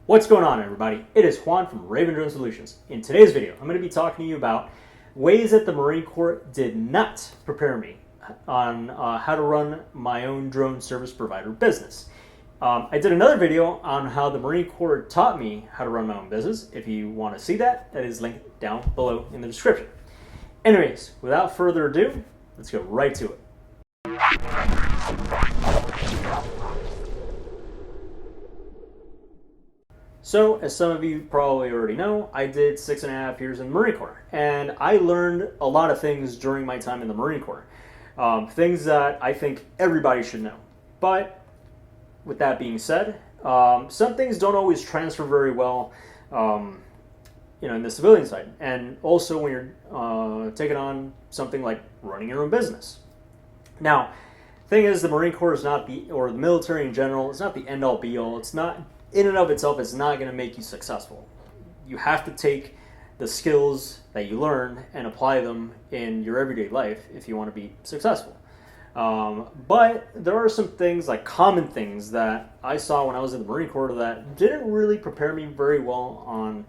What's going on, everybody? It is Juan from Raven Drone Solutions. In today's video, I'm going to be talking to you about ways that the Marine Corps did not prepare me on how to run my own drone service provider business. I did another video on how the Marine Corps taught me how to run my own business. If you want to see that, that is linked down below in the description. Anyways, without further ado, let's go right to it. So, as some of you probably already know, I did 6.5 years in the Marine Corps, and I learned a lot of things during my time in the Marine Corps. Things that I think everybody should know. But, with that being said, some things don't always transfer very well, in the civilian side, and also when you're taking on something like running your own business. Now, thing is, the Marine Corps is not or the military in general, it's not the end-all be-all. It's not, in and of itself, it's not going to make you successful. You have to take the skills that you learn and apply them in your everyday life if you want to be successful. But there are some things, like common things, that I saw when I was in the Marine Corps that didn't really prepare me very well on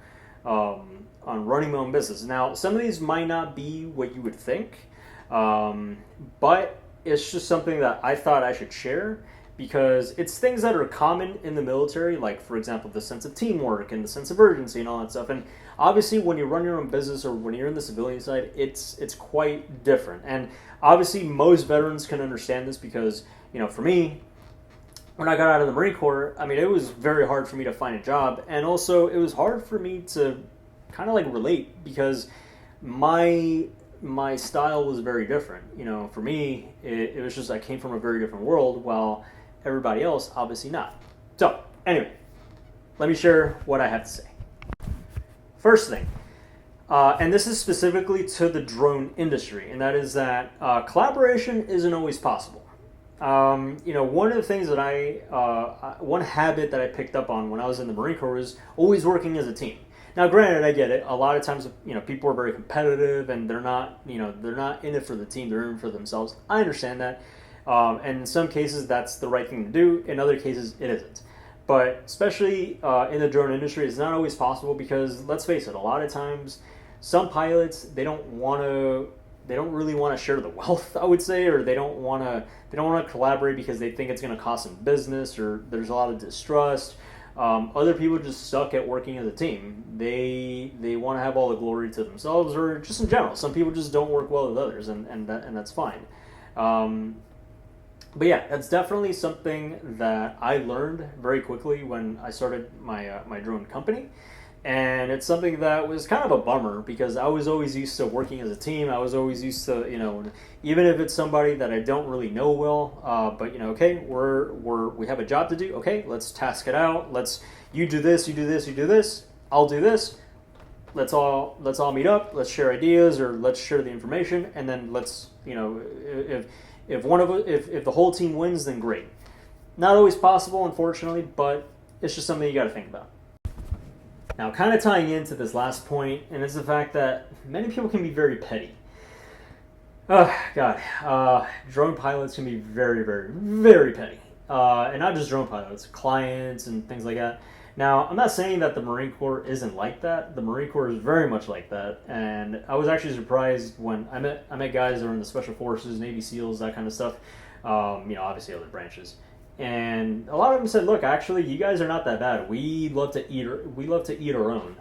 running my own business. Now, some of these might not be what you would think, but it's just something that I thought I should share, because it's things that are common in the military, like, for example, the sense of teamwork and the sense of urgency and all that stuff. And obviously, when you run your own business or when you're in the civilian side, it's quite different. And obviously, most veterans can understand this because, for me, when I got out of the Marine Corps, I mean, it was very hard for me to find a job. And also, it was hard for me to kind of relate, because my style was very different. For me, it was just I came from a very different world, while everybody else obviously not. So anyway, let me share what I have to say. First thing, and this is specifically to the drone industry, and that is that collaboration isn't always possible. One of the things that one habit that I picked up on when I was in the Marine Corps was always working as a team. Now, granted, I get it. A lot of times, people are very competitive, and they're not in it for the team. They're in it for themselves. I understand that, and in some cases, that's the right thing to do. In other cases, it isn't. But especially in the drone industry, it's not always possible, because let's face it, a lot of times, some pilots they don't really want to share the wealth, I would say, or they don't want to collaborate because they think it's going to cost them business, or there's a lot of distrust. Other people just suck at working as a team. They want to have all the glory to themselves, or just in general. Some people just don't work well with others, and that's fine. But yeah, that's definitely something that I learned very quickly when I started my drone company. And it's something that was kind of a bummer, because I was always used to working as a team. I was always used to, even if it's somebody that I don't really know well, but okay, we have a job to do. Okay, let's task it out. You do this, you do this, you do this. I'll do this. Let's all meet up. Let's share ideas, or let's share the information, and then let's, if the whole team wins, then great. Not always possible, unfortunately, but it's just something you got to think about. Now, kind of tying into this last point, and it's the fact that many people can be very petty. Oh, God. Drone pilots can be very, very, very petty. And not just drone pilots, clients and things like that. Now, I'm not saying that the Marine Corps isn't like that. The Marine Corps is very much like that. And I was actually surprised when I met guys that are in the Special Forces, Navy SEALs, that kind of stuff. Obviously other branches. And a lot of them said, "Look, actually, you guys are not that bad. We love to eat our own."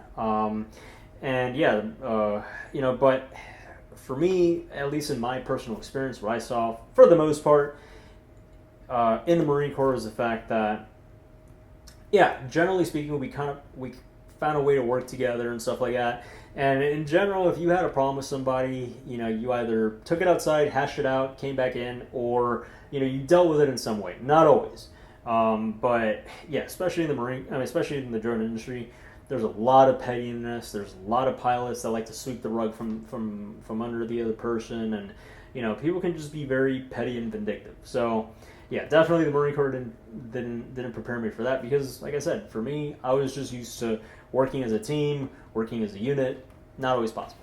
But for me, at least in my personal experience, what I saw for the most part in the Marine Corps is the fact that, generally speaking, we found a way to work together and stuff like that. And in general, if you had a problem with somebody, you either took it outside, hashed it out, came back in, or you dealt with it in some way. Not always, but yeah, especially in especially in the drone industry, there's a lot of pettiness. There's a lot of pilots that like to sweep the rug from under the other person, and people can just be very petty and vindictive. So yeah, definitely the Marine Corps didn't prepare me for that, because, like I said, for me, I was just used to working as a team, working as a unit. Not always possible.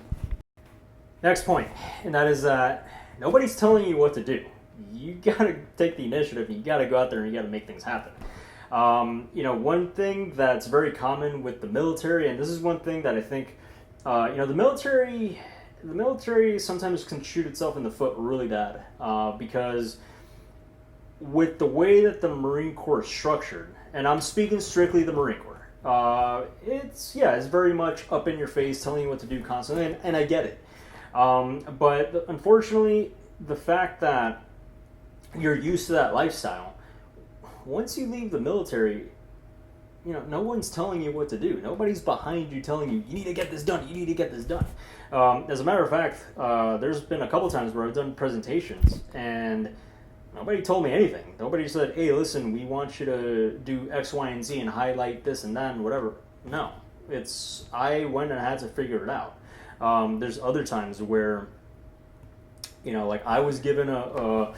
Next point, and that is that nobody's telling you what to do. You gotta take the initiative. You gotta go out there and you gotta make things happen. One thing that's very common with the military, and this is one thing that I think, the military sometimes can shoot itself in the foot really bad, because with the way that the Marine Corps is structured, and I'm speaking strictly the Marine Corps, it's very much up in your face, telling you what to do constantly, and I get it. But unfortunately, the fact that you're used to that lifestyle, once you leave the military, no one's telling you what to do. Nobody's behind you telling you need to get this done, you need to get this done. As a matter of fact, there's been a couple times where I've done presentations and nobody told me anything. Nobody said, hey, listen, we want you to do X, Y, and Z and highlight this and that and whatever. No, I went and I had to figure it out. There's other times where, like I was given a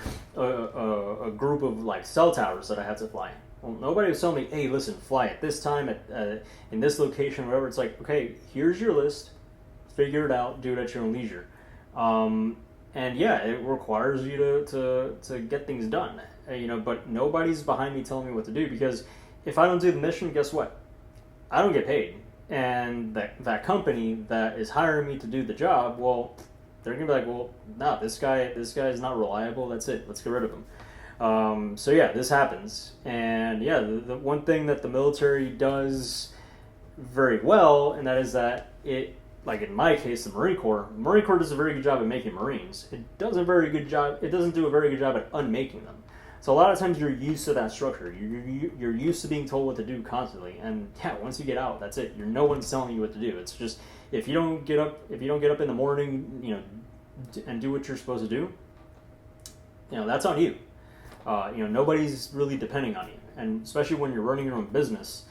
group of like cell towers that I had to fly. Well, nobody was telling me, hey, listen, fly at this time, in this location, whatever. It's like, okay, here's your list, figure it out, do it at your own leisure. And yeah, it requires you to get things done, but nobody's behind me telling me what to do, because if I don't do the mission, guess what? I don't get paid. And that company that is hiring me to do the job, well, they're gonna be like, well, no, this guy is not reliable. That's it. Let's get rid of him. So yeah, this happens. And yeah, the one thing that the military does very well, and that is that it, like in my case, the Marine Corps does a very good job at making Marines. It doesn't do a very good job at unmaking them. So a lot of times you're used to that structure. You're used to being told what to do constantly, and yeah, once you get out, that's it. No one's telling you what to do. It's just if you don't get up in the morning, and do what you're supposed to do, that's on you. Nobody's really depending on you, and especially when you're running your own business,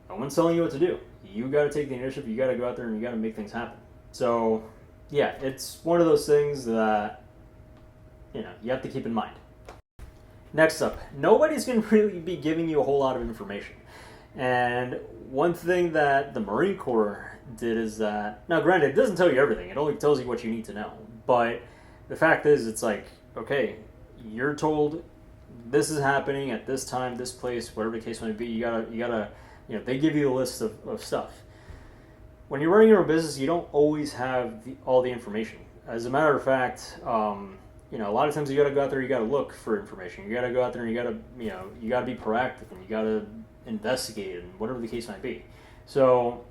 no one's telling you what to do. You got to take the initiative. You got to go out there and you got to make things happen. So yeah, it's one of those things that you have to keep in mind. Next up, nobody's going to really be giving you a whole lot of information. And one thing that the Marine Corps did is that, now granted, it doesn't tell you everything. It only tells you what you need to know. But the fact is, it's like, okay, you're told this is happening at this time, this place, whatever the case might be. You gotta, they give you a list of stuff. When you're running your own business, you don't always have all the information. As a matter of fact, a lot of times you got to go out there, you got to look for information. You got to go out there and you got to be proactive and you got to investigate and whatever the case might be. So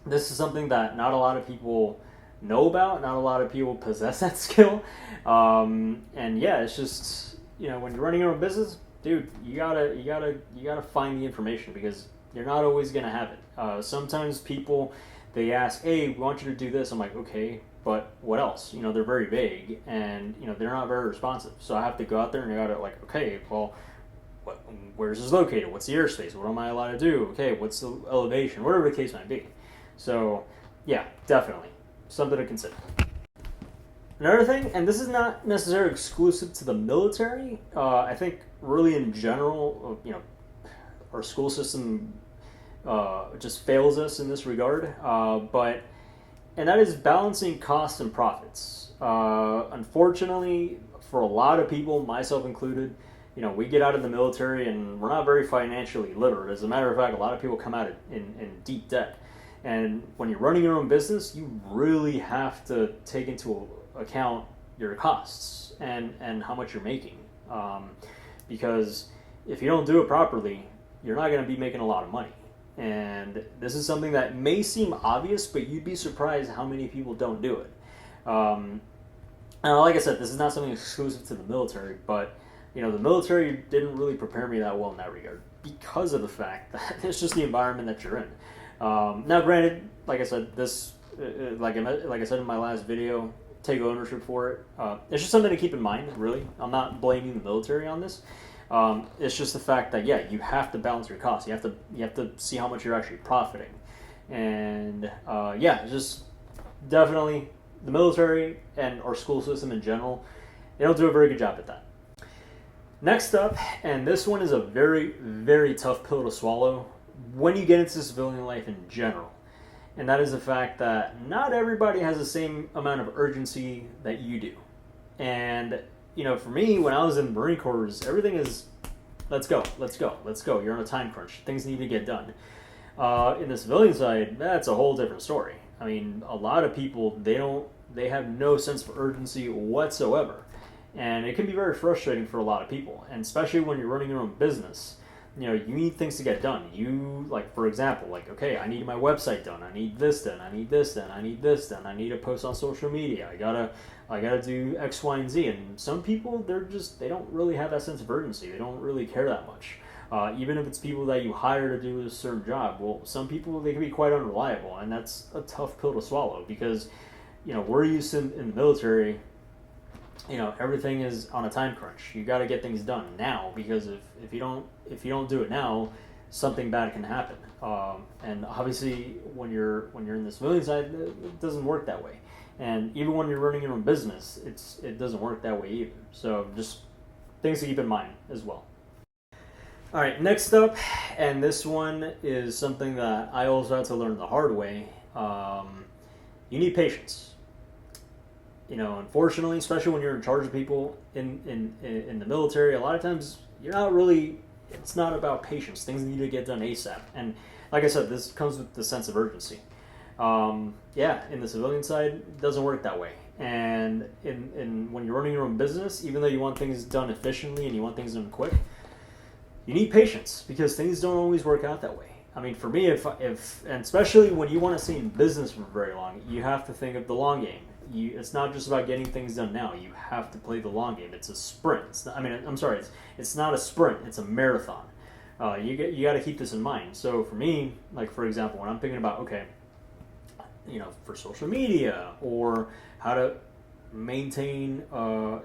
this is something that not a lot of people know about. Not a lot of people possess that skill. And yeah, it's just, when you're running your own business, dude, you gotta find the information, because you're not always going to have it. Sometimes people, they ask, hey, we want you to do this. I'm like, okay, but what else? They're very vague, and they're not very responsive. So I have to go out there and I gotta like, okay, well, where's this located? What's the airspace? What am I allowed to do? Okay, what's the elevation? Whatever the case might be. So yeah, definitely something to consider. Another thing, and this is not necessarily exclusive to the military. I think really in general, our school system just fails us in this regard. And that is balancing costs and profits. Unfortunately, for a lot of people, myself included, we get out of the military and we're not very financially literate. As a matter of fact, a lot of people come out in deep debt. And when you're running your own business, you really have to take into account your costs and how much you're making. Because if you don't do it properly, you're not going to be making a lot of money. And this is something that may seem obvious, but you'd be surprised how many people don't do it. And like I said, this is not something exclusive to the military, but the military didn't really prepare me that well in that regard, because of the fact that it's just the environment that you're in. Now, granted, like I said, this, like I said in my last video, take ownership for it. It's just something to keep in mind, really. I'm not blaming the military on this. It's just the fact that, yeah, you have to balance your costs. You have to see how much you're actually profiting. And yeah, just definitely the military and our school system in general, they don't do a very good job at that. Next up, and this one is a very, very tough pill to swallow when you get into civilian life in general. And that is the fact that not everybody has the same amount of urgency that you do. And for me, when I was in the Marine Corps, everything is let's go, let's go, let's go. You're on a time crunch. Things need to get done. In the civilian side, that's a whole different story. I mean, a lot of people, they have no sense of urgency whatsoever. And it can be very frustrating for a lot of people. And especially when you're running your own business, you know, you need things to get done. You, like, for example, like, okay, I need my website done. I need this done. I need this done. I need this done. I need to post on social media. I gotta do X, Y, and Z. And some people, they don't really have that sense of urgency. They don't really care that much. Even if it's people that you hire to do a certain job, well, some people, they can be quite unreliable, and that's a tough pill to swallow because, you know, we're used to in the military, you know, everything is on a time crunch. You got to get things done now because if you don't do it now, something bad can happen. And obviously, when you're in the civilian side, it doesn't work that way. And even when you're running your own business, it doesn't work that way either. So just things to keep in mind as well. All right, next up, and this one is something that I also had to learn the hard way. You need patience. You know, unfortunately, especially when you're in charge of people in the military, a lot of times you're not really. It's not about patience. Things need to get done ASAP. And like I said, this comes with the sense of urgency. Yeah, in the civilian side, it doesn't work that way. And when you're running your own business, even though you want things done efficiently and you want things done quick, you need patience because things don't always work out that way. I mean, for me, if and especially when you want to stay in business for very long, you have to think of the long game. It's not just about getting things done now. You have to play the long game. It's a sprint. It's not a sprint. It's a marathon. You got to keep this in mind. So for me, like for example, when I'm thinking about you know, for social media or how to maintain,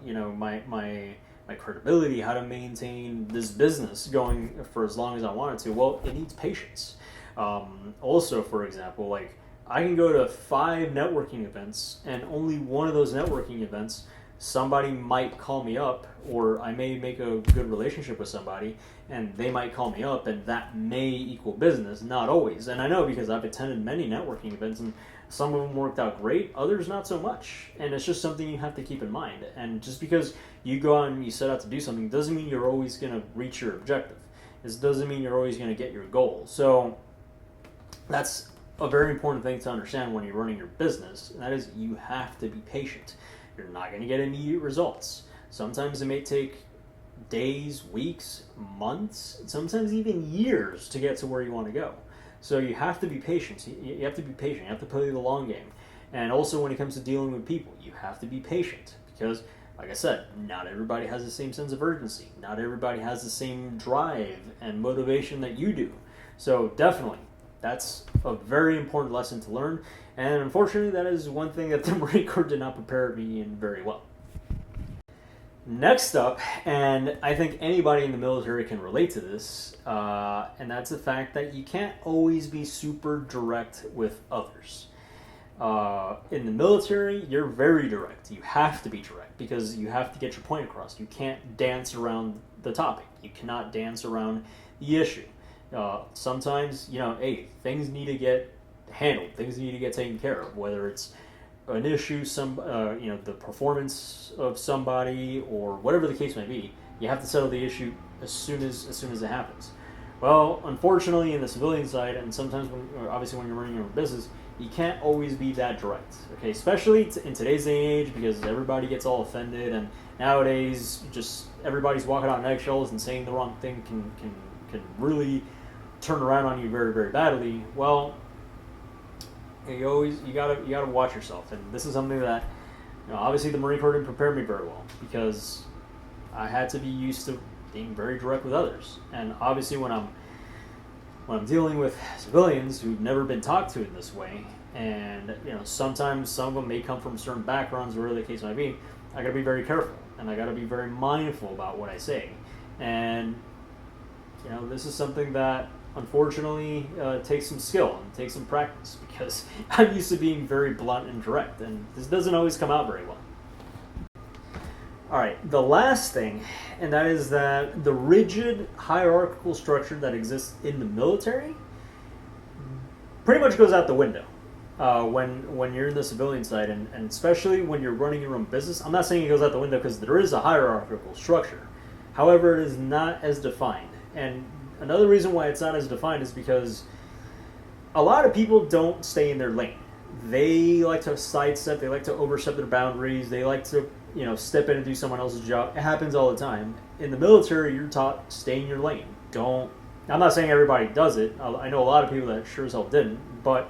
you know, my credibility, how to maintain this business going for as long as I want it to, well, it needs patience. Also, for example, like I can go to 5 networking events and only one of those networking events, somebody might call me up or I may make a good relationship with somebody and they might call me up and that may equal business, not always. And I know because I've attended many networking events and some of them worked out great, others not so much. And it's just something you have to keep in mind. And just because you go out and you set out to do something doesn't mean you're always going to reach your objective. This doesn't mean you're always going to get your goal. So that's a very important thing to understand when you're running your business, and that is you have to be patient. You're not going to get immediate results. Sometimes it may take days, weeks, months, sometimes even years to get to where you want to go. So you have to be patient. You have to be patient. You have to play the long game. And also when it comes to dealing with people, you have to be patient because, like I said, not everybody has the same sense of urgency. Not everybody has the same drive and motivation that you do. So definitely, that's a very important lesson to learn. And unfortunately, that is one thing that the Marine Corps did not prepare me in very well. Next up, and I think anybody in the military can relate to this, and that's the fact that you can't always be super direct with others. In the military, you're very direct. You have to be direct because you have to get your point across. You can't dance around the topic. You cannot dance around the issue. Sometimes, you know, hey, things need to get handled. Things need to get taken care of, whether it's an issue, you know, the performance of somebody or whatever the case may be. You have to settle the issue as soon as it happens. Well, unfortunately, in the civilian side, and sometimes obviously when you're running your own business, you can't always be that direct. Okay, especially in today's day and age, because everybody gets all offended, and nowadays just everybody's walking on eggshells and saying the wrong thing can really turn around on you very, very badly. Well, you gotta watch yourself, and this is something that, you know, obviously the Marine Corps didn't prepare me very well because I had to be used to being very direct with others. And obviously when I'm dealing with civilians who've never been talked to in this way, and you know, sometimes some of them may come from certain backgrounds, whatever the case might be, I gotta be very careful and I gotta be very mindful about what I say. And you know, this is something that unfortunately takes some skill and takes some practice because I'm used to being very blunt and direct, and this doesn't always come out very well. All right, the last thing, and that is that the rigid hierarchical structure that exists in the military pretty much goes out the window when you're in the civilian side, and especially when you're running your own business. I'm not saying it goes out the window because there is a hierarchical structure. However, it is not as defined. And another reason why it's not as defined is because a lot of people don't stay in their lane. They like to sidestep, they like to overstep their boundaries, they like to, step in and do someone else's job. It happens all the time. In the military, you're taught stay in your lane. I'm not saying everybody does it. I know a lot of people that sure as hell didn't, but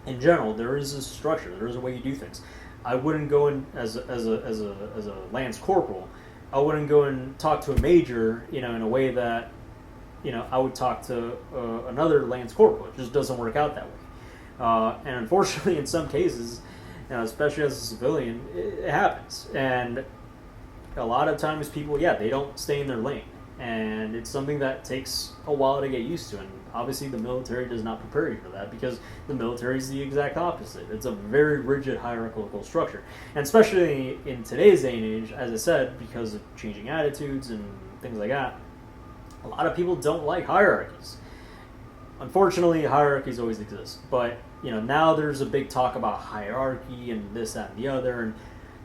in general, there is a structure. There is a way you do things. I wouldn't go in as a lance corporal. I wouldn't go and talk to a major, in a way that, I would talk to another lance corporal. It just doesn't work out that way. And unfortunately, in some cases, especially as a civilian, it happens. And a lot of times people, they don't stay in their lane. And it's something that takes a while to get used to. And obviously the military does not prepare you for that, because the military is the exact opposite. It's a very rigid hierarchical structure. And especially in today's day and age, as I said, because of changing attitudes and things like that, a lot of people don't like hierarchies. Unfortunately, hierarchies always exist. But, now there's a big talk about hierarchy and this, that, and the other, and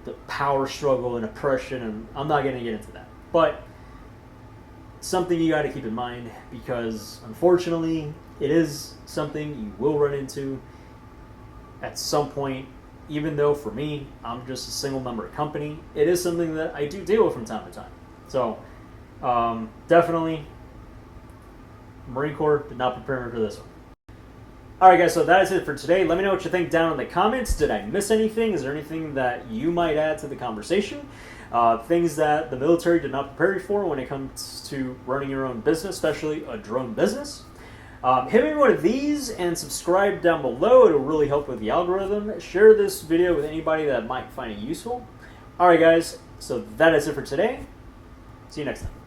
the power struggle and oppression, and I'm not going to get into that. But something you got to keep in mind, because unfortunately it is something you will run into at some point. Even though for me, I'm just a single member company, it is something that I do deal with from time to time. So definitely Marine Corps did not prepare me for this one. Alright guys, so that is it for today. Let me know what you think down in the comments. Did I miss anything? Is there anything that you might add to the conversation? Things that the military did not prepare you for when it comes to running your own business, especially a drone business. Hit me with one of these and subscribe down below. It'll really help with the algorithm. Share this video with anybody that might find it useful. Alright guys, so that is it for today. See you next time.